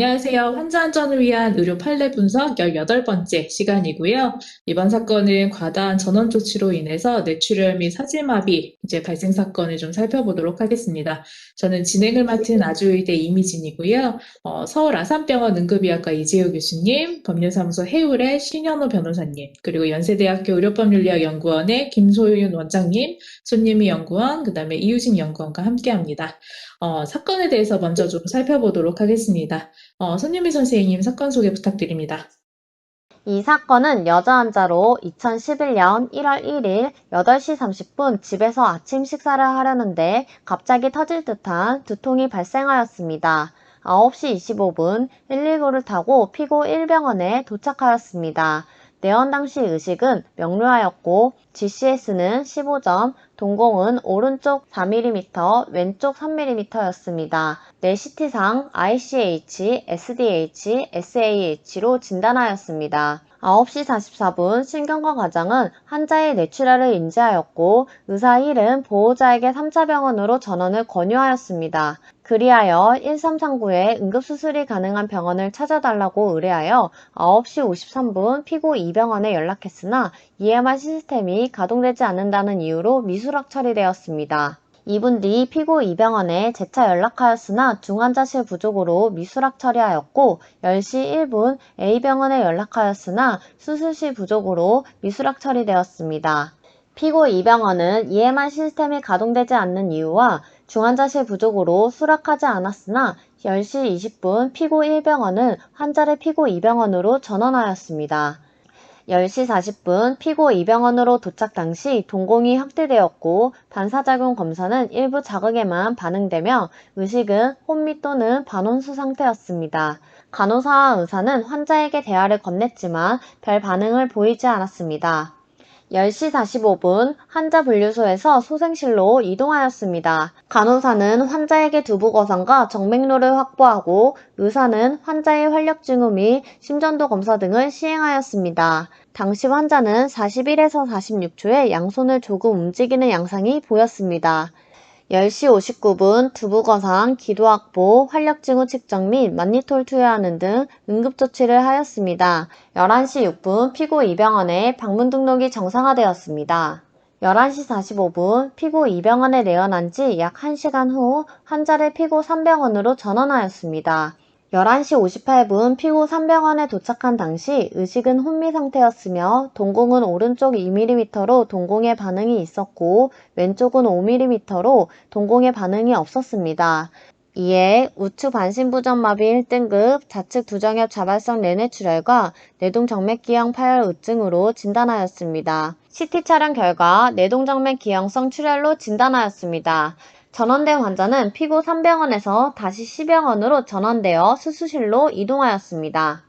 안녕하세요. 환자 안전을 위한 의료 판례 분석 18번째 시간이고요. 이번 사건은 과다한 전원 조치로 인해서 뇌출혈 및 사지마비 발생 사건을 좀 살펴보도록 하겠습니다. 저는 진행을 맡은 아주의대 이미진이고요. 서울 아산병원 응급의학과 이재호 교수님, 법률사무소 해울의 신현호 변호사님, 그리고 연세대학교 의료법률대학 연구원의 김소윤 원장님, 손님희 연구원, 그 다음에 이유진 연구원과 함께합니다. 사건에 대해서 먼저 좀 살펴보도록 하겠습니다. 손유미 선생님 사건 소개 부탁드립니다. 이 사건은 여자 환자로 2011년 1월 1일 8시 30분 집에서 아침 식사를 하려는데 갑자기 터질 듯한 두통이 발생하였습니다. 9시 25분 119를 타고 피고 1병원에 도착하였습니다. 내원 당시 의식은 명료하였고 GCS는 15점, 동공은 오른쪽 4mm, 왼쪽 3mm였습니다. 뇌 CT상 ICH, SDH, SAH로 진단하였습니다. 9시 44분 신경과 과장은 환자의 뇌출혈을 인지하였고 의사 1은 보호자에게 3차 병원으로 전원을 권유하였습니다. 그리하여 1339에 응급수술이 가능한 병원을 찾아달라고 의뢰하여 9시 53분 피고 2병원에 연락했으나 EMR 시스템이 가동되지 않는다는 이유로 미수락 처리되었습니다. 2분 뒤 피고 2병원에 재차 연락하였으나 중환자실 부족으로 미수락 처리하였고 10시 1분 A병원에 연락하였으나 수술실 부족으로 미수락 처리되었습니다. 피고 2병원은 EMR 시스템이 가동되지 않는 이유와 중환자실 부족으로 수락하지 않았으나 10시 20분 피고 1병원은 환자를 피고 2병원으로 전원하였습니다. 10시 40분 피고 2병원으로 도착 당시 동공이 확대되었고 반사작용 검사는 일부 자극에만 반응되며 의식은 혼미 또는 반혼수 상태였습니다. 간호사와 의사는 환자에게 대화를 건넸지만 별 반응을 보이지 않았습니다. 10시 45분 환자 분류소에서 소생실로 이동하였습니다. 간호사는 환자에게 두부거상과 정맥류를 확보하고 의사는 환자의 활력증후 및 심전도 검사 등을 시행하였습니다. 당시 환자는 41에서 46초에 양손을 조금 움직이는 양상이 보였습니다. 10시 59분 두부거상, 기도확보, 활력증후 측정 및 만니톨 투여하는 등 응급조치를 하였습니다. 11시 6분 피고 2병원에 방문 등록이 정상화되었습니다. 11시 45분 피고 2병원에 내원한 지 약 1시간 후 환자를 피고 3병원으로 전원하였습니다. 11시 58분 피고 3병원에 도착한 당시 의식은 혼미 상태였으며 동공은 오른쪽 2mm로 동공에 반응이 있었고 왼쪽은 5mm로 동공에 반응이 없었습니다. 이에 우측 반신부전마비 1등급 좌측 두정엽 자발성 뇌뇌출혈과 뇌동정맥기형 파열 우증으로 진단하였습니다. CT 촬영 결과 뇌동정맥기형성 출혈로 진단하였습니다. 전원된 환자는 피고 3병원에서 다시 C병원으로 전원되어 수술실로 이동하였습니다.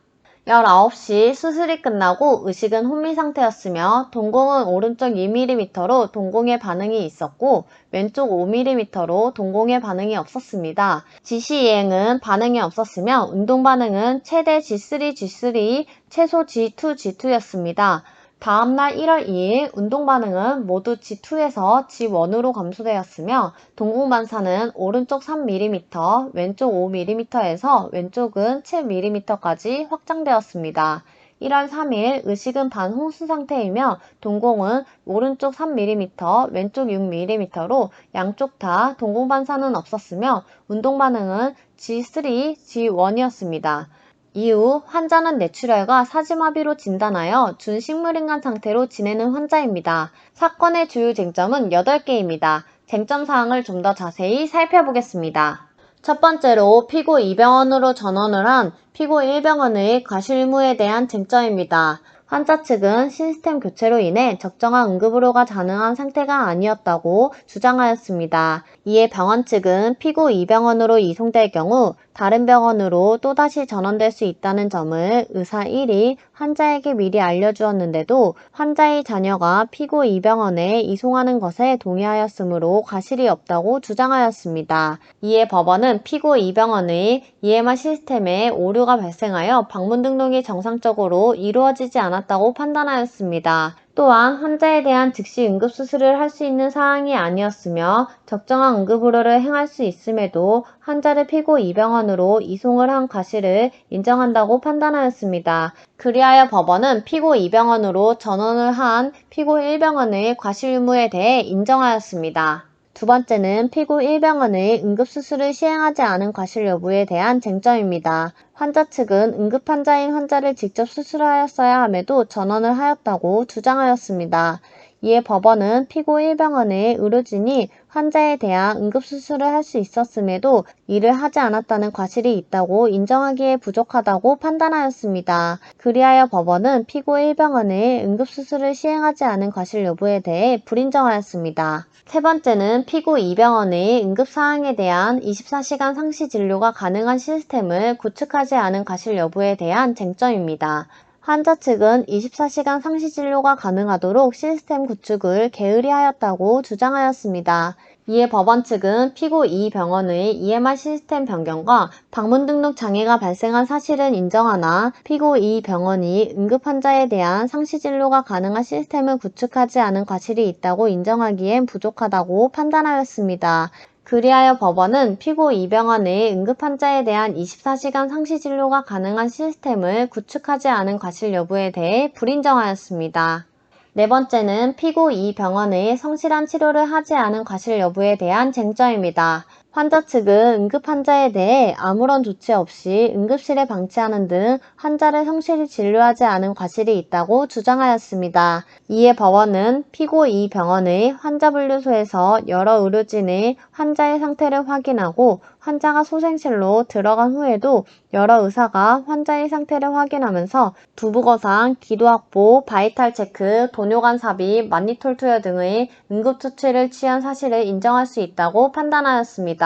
19시 수술이 끝나고 의식은 혼미 상태였으며 동공은 오른쪽 2mm로 동공에 반응이 있었고 왼쪽 5mm로 동공에 반응이 없었습니다. 지시 이행은 반응이 없었으며 운동 반응은 최대 G3, G3, 최소 G2, G2였습니다. 다음날 1월 2일 운동 반응은 모두 G2에서 G1으로 감소되었으며 동공 반사는 오른쪽 3mm, 왼쪽 5mm에서 왼쪽은 7mm까지 확장되었습니다. 1월 3일 의식은 반홍수 상태이며 동공은 오른쪽 3mm, 왼쪽 6mm로 양쪽 다 동공 반사는 없었으며 운동 반응은 G3, G1이었습니다. 이후 환자는 뇌출혈과 사지마비로 진단하여 준식물인간 상태로 지내는 환자입니다. 사건의 주요 쟁점은 8개입니다. 쟁점 사항을 좀 더 자세히 살펴보겠습니다. 첫 번째로 피고 2병원으로 전원을 한 피고 1병원의 과실 의무에 대한 쟁점입니다. 환자 측은 시스템 교체로 인해 적정한 응급의료가 가능한 상태가 아니었다고 주장하였습니다. 이에 병원 측은 피고 2병원으로 이송될 경우 다른 병원으로 또다시 전원될 수 있다는 점을 의사 1이 환자에게 미리 알려주었는데도 환자의 자녀가 피고 2병원에 이송하는 것에 동의하였으므로 과실이 없다고 주장하였습니다. 이에 법원은 피고 2병원의 EMR 시스템에 오류가 발생하여 방문 등록이 정상적으로 이루어지지 않았다고 판단하였습니다. 또한 환자에 대한 즉시 응급수술을 할 수 있는 사항이 아니었으며 적정한 응급의료를 행할 수 있음에도 환자를 피고 2병원으로 이송을 한 과실을 인정한다고 판단하였습니다. 그리하여 법원은 피고 2병원으로 전원을 한 피고 1병원의 과실 유무에 대해 인정하였습니다. 두 번째는 피고 1병원의 응급수술을 시행하지 않은 과실 여부에 대한 쟁점입니다. 환자 측은 응급환자인 환자를 직접 수술하였어야 함에도 전원을 하였다고 주장하였습니다. 이에 법원은 피고 1병원의 의료진이 환자에 대한 응급수술을 할 수 있었음에도 이를 하지 않았다는 과실이 있다고 인정하기에 부족하다고 판단하였습니다. 그리하여 법원은 피고 1병원의 응급수술을 시행하지 않은 과실 여부에 대해 불인정하였습니다. 세 번째는 피고 2병원의 응급사항에 대한 24시간 상시 진료가 가능한 시스템을 구축하지 않은 과실 여부에 대한 쟁점입니다. 환자 측은 24시간 상시 진료가 가능하도록 시스템 구축을 게으리하였다고 주장하였습니다. 이에 법원 측은 피고 2병원의 EMR 시스템 변경과 방문 등록 장애가 발생한 사실은 인정하나 피고 2병원이 응급환자에 대한 상시 진료가 가능한 시스템을 구축하지 않은 과실이 있다고 인정하기엔 부족하다고 판단하였습니다. 그리하여 법원은 피고 2병원의 응급환자에 대한 24시간 상시 진료가 가능한 시스템을 구축하지 않은 과실 여부에 대해 불인정하였습니다. 네 번째는 피고 2병원의 성실한 치료를 하지 않은 과실 여부에 대한 쟁점입니다. 환자 측은 응급환자에 대해 아무런 조치 없이 응급실에 방치하는 등 환자를 성실히 진료하지 않은 과실이 있다고 주장하였습니다. 이에 법원은 피고 2병원의 환자분류소에서 여러 의료진의 환자의 상태를 확인하고 환자가 소생실로 들어간 후에도 여러 의사가 환자의 상태를 확인하면서 두부거상, 기도확보, 바이탈 체크, 도뇨관 삽입, 만니톨 투여 등의 응급조치를 취한 사실을 인정할 수 있다고 판단하였습니다.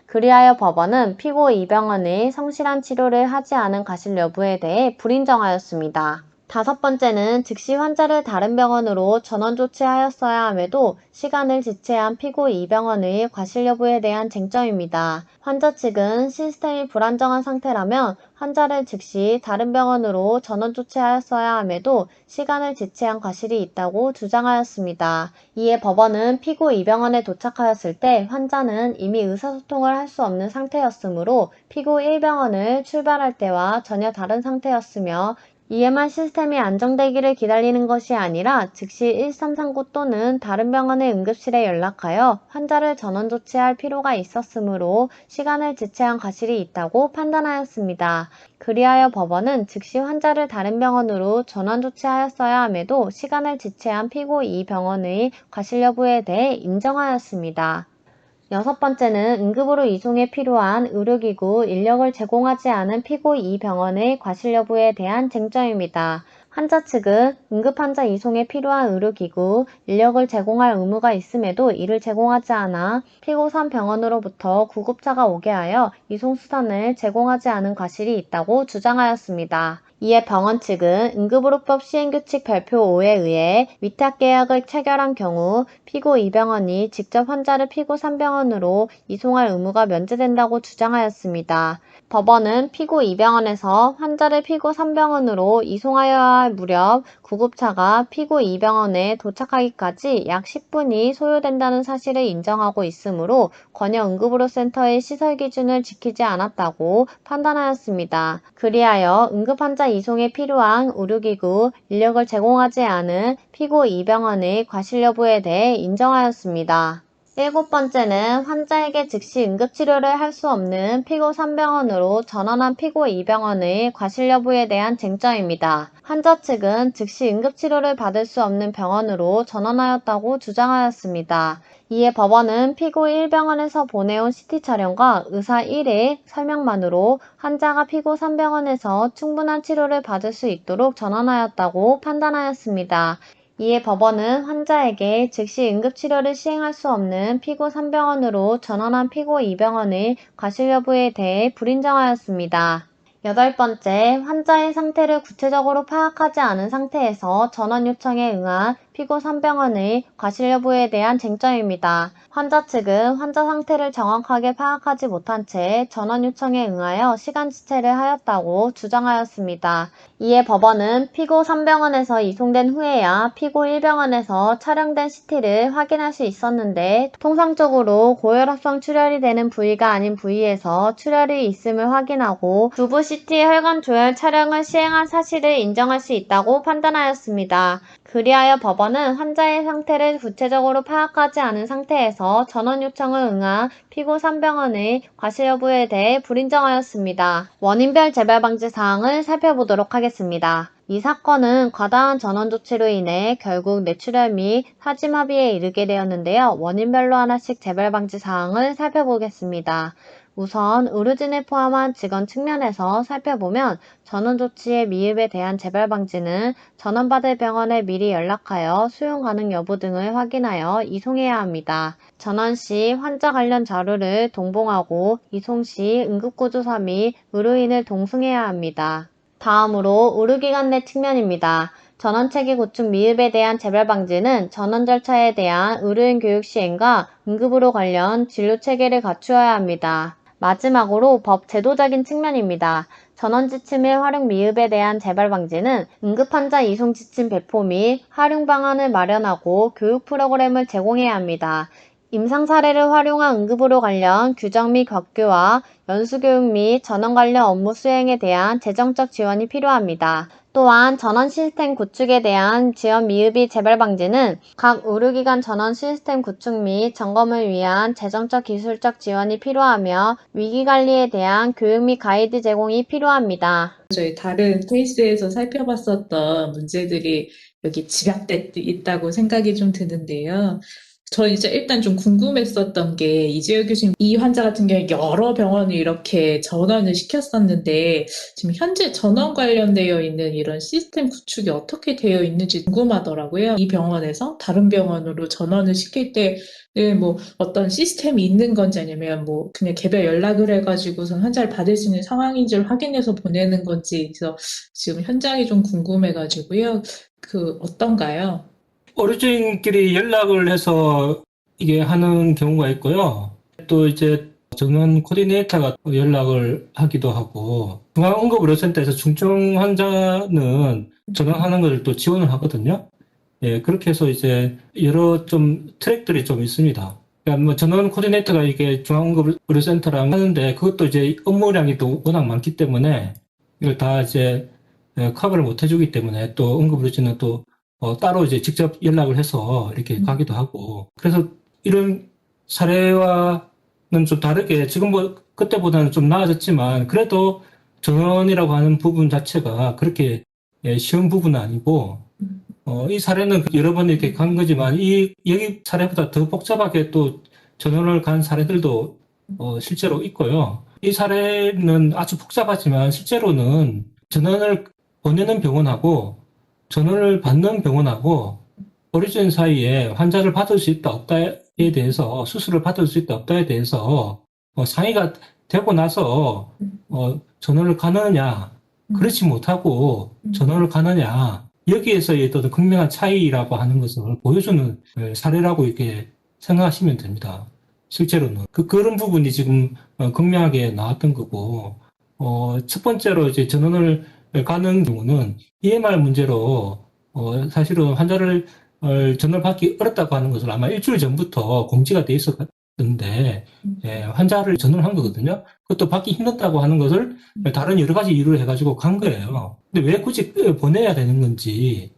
그리하여 법원은 피고 2병원의 성실한 치료를 하지 않은 과실 여부에 대해 불인정하였습니다. 다섯 번째는 즉시 환자를 다른 병원으로 전원 조치하였어야 함에도 시간을 지체한 피고 2병원의 과실 여부에 대한 쟁점입니다. 환자 측은 시스템이 불안정한 상태라면 환자를 즉시 다른 병원으로 전원 조치하였어야 함에도 시간을 지체한 과실이 있다고 주장하였습니다. 이에 법원은 피고 2병원에 도착하였을 때 환자는 이미 의사소통을 할 수 없는 상태였으므로 피고 1병원을 출발할 때와 전혀 다른 상태였으며 EMR 시스템이 안정되기를 기다리는 것이 아니라 즉시 1339 또는 다른 병원의 응급실에 연락하여 환자를 전원 조치할 필요가 있었으므로 시간을 지체한 과실이 있다고 판단하였습니다. 그리하여 법원은 즉시 환자를 다른 병원으로 전원 조치하였어야 함에도 시간을 지체한 피고 2병원의 과실 여부에 대해 인정하였습니다. 여섯 번째는 응급으로 이송에 필요한 의료기구, 인력을 제공하지 않은 피고 2병원의 과실 여부에 대한 쟁점입니다. 환자 측은 응급환자 이송에 필요한 의료기구, 인력을 제공할 의무가 있음에도 이를 제공하지 않아 피고 3병원으로부터 구급차가 오게 하여 이송수단을 제공하지 않은 과실이 있다고 주장하였습니다. 이에 병원 측은 응급의료법 시행규칙 발표 5에 의해 위탁계약을 체결한 경우 피고 2병원이 직접 환자를 피고 3병원으로 이송할 의무가 면제된다고 주장하였습니다. 법원은 피고 2병원에서 환자를 피고 3병원으로 이송하여야 할 무렵 구급차가 피고 2병원에 도착하기까지 약 10분이 소요된다는 사실을 인정하고 있으므로 권역 응급의료센터의 시설 기준을 지키지 않았다고 판단하였습니다. 그리하여 응급환자 이송에 필요한 의료기구, 인력을 제공하지 않은 피고 2병원의 과실 여부에 대해 인정하였습니다. 일곱 번째는 환자에게 즉시 응급치료를 할 수 없는 피고 3병원으로 전원한 피고 2병원의 과실 여부에 대한 쟁점입니다. 환자 측은 즉시 응급치료를 받을 수 없는 병원으로 전원하였다고 주장하였습니다. 이에 법원은 피고 1병원에서 보내온 CT 촬영과 의사 1의 설명만으로 환자가 피고 3병원에서 충분한 치료를 받을 수 있도록 전원하였다고 판단하였습니다. 이에 법원은 환자에게 즉시 응급치료를 시행할 수 없는 피고 3병원으로 전원한 피고 2병원의 과실 여부에 대해 불인정하였습니다. 여덟 번째, 환자의 상태를 구체적으로 파악하지 않은 상태에서 전원 요청에 응한 피고 3병원의 과실 여부에 대한 쟁점입니다. 환자 측은 환자 상태를 정확하게 파악하지 못한 채 전원 요청에 응하여 시간 지체를 하였다고 주장하였습니다. 이에 법원은 피고 3병원에서 이송된 후에야 피고 1병원에서 촬영된 CT를 확인할 수 있었는데 통상적으로 고혈압성 출혈이 되는 부위가 아닌 부위에서 출혈이 있음을 확인하고 두부 CT 혈관 조혈 촬영을 시행한 사실을 인정할 수 있다고 판단하였습니다. 그리하여 법원은 환자의 상태를 구체적으로 파악하지 않은 상태에서 전원 요청을 응한 피고 3병원의 과실 여부에 대해 불인정하였습니다. 원인별 재발 방지 사항을 살펴보도록 하겠습니다. 이 사건은 과다한 전원 조치로 인해 결국 뇌출혈 및 사지마비에 이르게 되었는데요. 원인별로 하나씩 재발 방지 사항을 살펴보겠습니다. 우선 의료진을 포함한 직원 측면에서 살펴보면 전원 조치의 미흡에 대한 재발 방지는 전원받을 병원에 미리 연락하여 수용 가능 여부 등을 확인하여 이송해야 합니다. 전원 시 환자 관련 자료를 동봉하고 이송 시 응급구조사 및 의료인을 동승해야 합니다. 다음으로 의료기관 내 측면입니다. 전원체계 구축 미흡에 대한 재발 방지는 전원 절차에 대한 의료인 교육 시행과 응급으로 관련 진료체계를 갖추어야 합니다. 마지막으로 법 제도적인 측면입니다. 전원 지침의 활용 미흡에 대한 재발 방지는 응급환자 이송 지침 배포 및 활용 방안을 마련하고 교육 프로그램을 제공해야 합니다. 임상 사례를 활용한 응급으로 관련 규정 및 법규와 연수교육 및 전원 관련 업무 수행에 대한 재정적 지원이 필요합니다. 또한 전원 시스템 구축에 대한 지원 미흡이 재발 방지는 각 의료기관 전원 시스템 구축 및 점검을 위한 재정적 기술적 지원이 필요하며 위기관리에 대한 교육 및 가이드 제공이 필요합니다. 저희 다른 케이스에서 살펴봤었던 문제들이 여기 집약돼 있다고 생각이 좀 드는데요. 저 이제 일단 좀 궁금했었던 게 이재호 교수님 이 환자 같은 경우에 여러 병원을 이렇게 전원을 시켰었는데 지금 현재 전원 관련되어 있는 이런 시스템 구축이 어떻게 되어 있는지 궁금하더라고요. 이 병원에서 다른 병원으로 전원을 시킬 때는 뭐 어떤 시스템이 있는 건지 아니면 뭐 그냥 개별 연락을 해가지고선 환자를 받을 수 있는 상황인지를 확인해서 보내는 건지 그래서 지금 현장이 좀 궁금해가지고요. 어떤가요? 어르신끼리 연락을 해서 이게 하는 경우가 있고요. 또 이제 전원 코디네이터가 연락을 하기도 하고 중앙응급의료센터에서 중증 환자는 전원하는 것을 또 지원을 하거든요. 예, 그렇게 해서 이제 여러 좀 트랙들이 좀 있습니다. 그러니까 뭐 전원 코디네이터가 이게 중앙응급의료센터랑 하는데 그것도 이제 업무량이 또 워낙 많기 때문에 이걸 다 이제 커버를 못 해주기 때문에 또 응급의료진은 또 따로 이제 직접 연락을 해서 이렇게 가기도 하고. 그래서 이런 사례와는 좀 다르게 지금 뭐 그때보다는 좀 나아졌지만 그래도 전원이라고 하는 부분 자체가 그렇게 쉬운 부분은 아니고, 이 사례는 여러 번 이렇게 간 거지만 여기 사례보다 더 복잡하게 또 전원을 간 사례들도 실제로 있고요. 이 사례는 아주 복잡하지만 실제로는 전원을 보내는 병원하고 전원을 받는 병원하고 어르신 사이에 환자를 받을 수 있다 없다에 대해서 수술을 받을 수 있다 없다에 대해서 상의가 되고 나서 전원을 가느냐 그렇지 못하고 전원을 가느냐 여기에서의 어떤 극명한 차이라고 하는 것을 보여주는 사례라고 이렇게 생각하시면 됩니다. 실제로는 그런 부분이 지금 극명하게 나왔던 거고 첫 번째로 이제 전원을 가는 경우는 EMR 문제로 사실은 환자를 전화를 받기 어렵다고 하는 것을 아마 일주일 전부터 공지가 돼 있었는데 환자를 전화를 한 거거든요. 그것도 받기 힘들다고 하는 것을 다른 여러 가지 이유를 해가지고 간 거예요. 근데 왜 굳이 보내야 되는 건지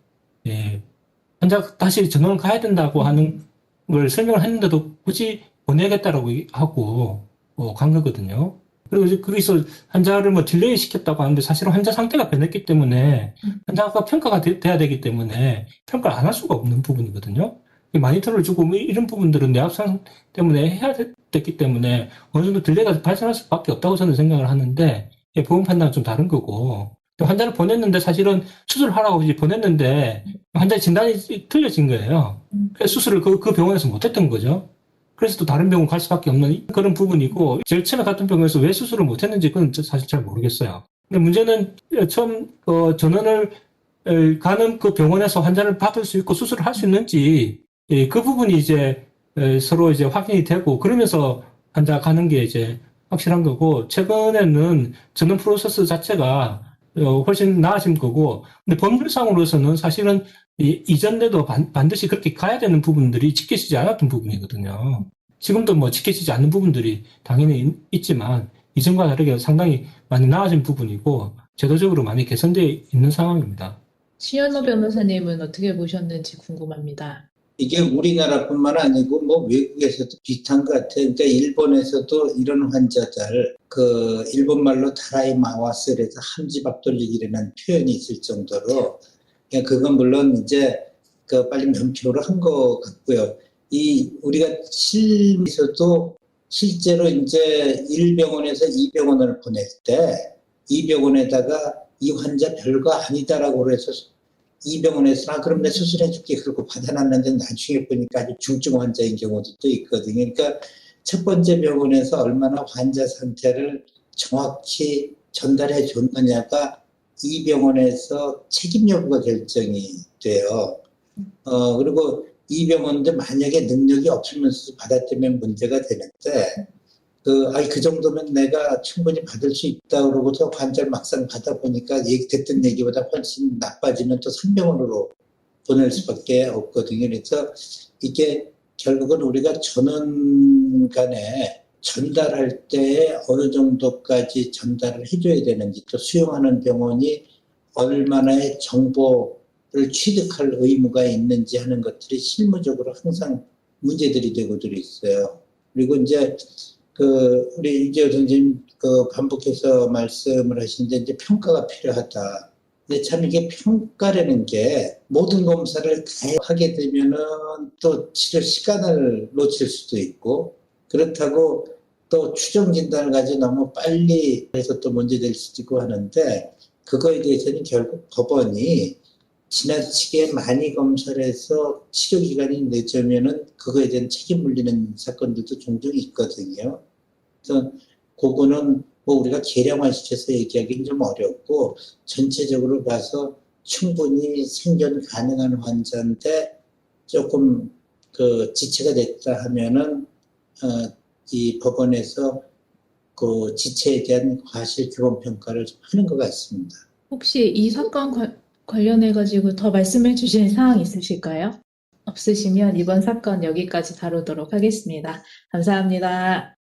환자가 다시 전화를 가야 된다고 하는 걸 설명을 했는데도 굳이 보내야겠다라고 하고 간 거거든요. 그리고 거기서 환자를 뭐 딜레이 시켰다고 하는데 사실은 환자 상태가 변했기 때문에 환자가 평가가 돼야 되기 때문에 평가를 안 할 수가 없는 부분이거든요. 마니터를 주고 뭐 이런 부분들은 뇌압상 때문에 해야 됐기 때문에 어느 정도 딜레이가 발생할 수밖에 없다고 저는 생각을 하는데 보험 판단은 좀 다른 거고 환자를 보냈는데 사실은 수술하라고 보냈는데 환자의 진단이 틀려진 거예요. 그래서 수술을 그 병원에서 못했던 거죠. 그래서 또 다른 병원 갈 수밖에 없는 그런 부분이고 제일 처음에 갔던 병원에서 왜 수술을 못했는지 그건 사실 잘 모르겠어요. 근데 문제는 처음 전원을 가는 그 병원에서 환자를 받을 수 있고 수술을 할 수 있는지, 그 부분이 이제 서로 이제 확인이 되고, 그러면서 환자 가는 게 이제 확실한 거고, 최근에는 전원 프로세스 자체가 훨씬 나아진 거고, 근데 법률상으로서는 사실은 이전에도 반드시 그렇게 가야 되는 부분들이 지켜지지 않았던 부분이거든요. 지금도 뭐 지켜지지 않는 부분들이 당연히 있지만, 이전과 다르게 상당히 많이 나아진 부분이고, 제도적으로 많이 개선되어 있는 상황입니다. 신현호 변호사님은 어떻게 보셨는지 궁금합니다. 이게 우리나라뿐만 아니고 뭐 외국에서도 비슷한 것 같아요. 그러니까 일본에서도 이런 환자들 그 일본말로 다라이 마와스에서 함지 밥돌리기라는 표현이 있을 정도로 그냥 그건 물론 이제 그 빨리 면피로를 한 것 같고요. 이 우리가 실에서도 실제로 이제 1병원에서 2병원을 보낼 때 이 병원에다가 이 환자 별거 아니다라고 그래서 이 병원에서 그럼 내 수술해줄게 그러고 받아놨는데 나중에 보니까 아주 중증 환자인 경우도 또 있거든요. 그러니까 첫 번째 병원에서 얼마나 환자 상태를 정확히 전달해 줬느냐가 이 병원에서 책임 여부가 결정이 돼요. 그리고 이 병원도 만약에 능력이 없으면서 받았다면 문제가 되는데 그 정도면 내가 충분히 받을 수 있다 그러고서 환자를 막상 받아보니까 됐던 얘기보다 훨씬 나빠지면 또 상병원으로 보낼 수밖에 없거든요. 그래서 이게 결국은 우리가 전원 간에 전달할 때 어느 정도까지 전달을 해줘야 되는지 또 수용하는 병원이 얼마나의 정보를 취득할 의무가 있는지 하는 것들이 실무적으로 항상 문제들이 되고들 있어요. 그리고 이제 우리 이재호 선생님 반복해서 말씀을 하시는데 이제 평가가 필요하다. 근데 참 이게 평가라는 게 모든 검사를 다 하게 되면은 또 치료 시간을 놓칠 수도 있고 그렇다고 또 추정 진단을 가지고 너무 빨리 해서 또 문제될 수도 있고 하는데 그거에 대해서는 결국 법원이 지나치게 많이 검사를 해서 치료 기간이 늦으면은 그거에 대한 책임 물리는 사건들도 종종 있거든요. 그래서 그거는 뭐 우리가 계량화시켜서 얘기하기는 좀 어렵고 전체적으로 봐서 충분히 생존 가능한 환자인데 조금 지체가 됐다 하면은 이 법원에서 그 지체에 대한 과실 규범 평가를 좀 하는 것 같습니다. 혹시 이 사건 관련해가지고 더 말씀해 주실 사항 있으실까요? 없으시면 이번 사건 여기까지 다루도록 하겠습니다. 감사합니다.